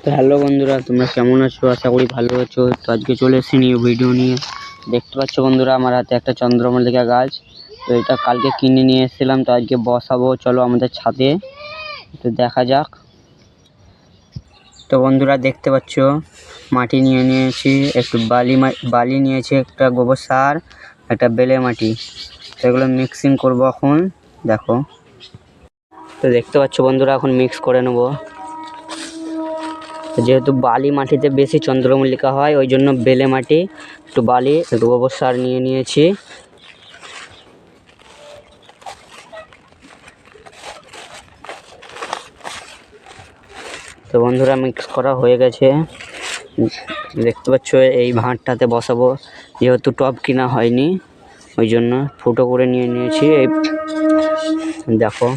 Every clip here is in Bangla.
তো হ্যালো বন্ধুরা, তোমরা কেমন আছো? আশা করি ভালো আছো। তো আজকে চলে এসেছি নিউ ভিডিও নিয়ে। দেখতে পাচ্ছ বন্ধুরা, আমার হাতে একটা চন্দ্রমল্লিকা গাছ। তো এটা কালকে কিনে নিয়ে এসেছিলাম, তো আজকে বসাবো। চলো আমাদের ছাদে, তো দেখা যাক। তো বন্ধুরা দেখতে পাচ্ছ, মাটি নিয়ে নিয়েছি, একটু বালি নিয়েছি, একটা গোবর সার, একটা বেলে মাটি। তো এগুলো মিক্সিং করবো এখন, দেখো। তো দেখতে পাচ্ছ বন্ধুরা, এখন মিক্স করে নেবো। যেহেতু বালি মাটিতে বেশি চন্দ্রমল্লিকা হয়, ওই জন্য বেলে মাটি, একটু বালি, একটু গোবর সার নিয়ে নিয়েছি। তো বন্ধুরা মিক্স করা হয়ে গেছে। দেখতে পাচ্ছ এই ভাঁড়টাতে বসাবো, যেহেতু টব কিনা হয়নি, ওই জন্য ফুটো করে নিয়ে নিয়েছি। এই দেখো,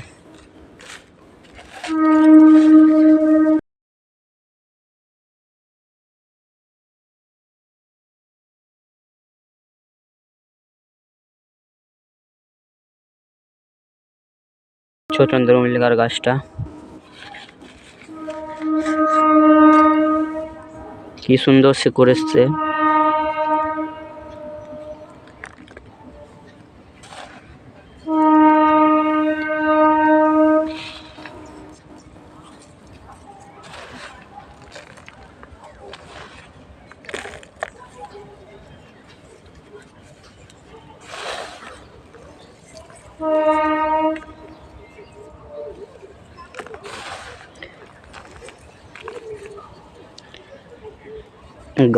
চন্দ্রমল্লিকার গাছটা কি সুন্দর শিকড় এসছে।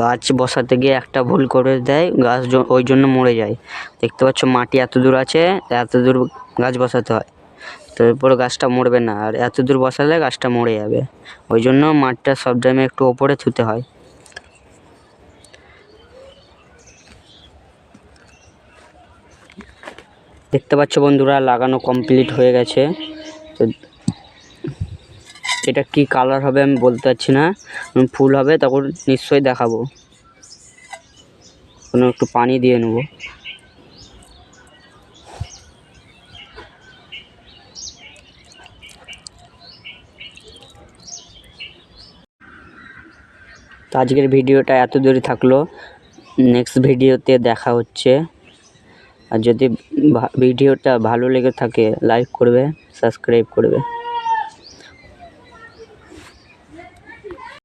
গাছ বসাতে গিয়ে একটা ভুল করে দেয়, গাছ ওই জন্য মরে যায়। দেখতে পাচ্ছ মাটি এত দূর আছে, এত দূর গাছ বসাতে হয়, তো এরপরে গাছটা মরবে না। আর এত দূর বসালে গাছটা মরে যাবে, ওই জন্য মাটিটা সব টাইমে একটু ওপরে থুতে হয়। দেখতে পাচ্ছ বন্ধুরা, লাগানো কমপ্লিট হয়ে গেছে। তো এটা কি কালার হবে আমি বলতে পারছি না, ফুল হবে তখন নিশ্চয়ই দেখাবো। একটু পানি দিয়ে নেব। তো আজকের ভিডিওটা এত দূরই থাকলো, নেক্সট ভিডিওতে দেখা হচ্ছে। আর যদি ভিডিওটা ভালো লেগে থাকে লাইক করবে, সাবস্ক্রাইব করবে।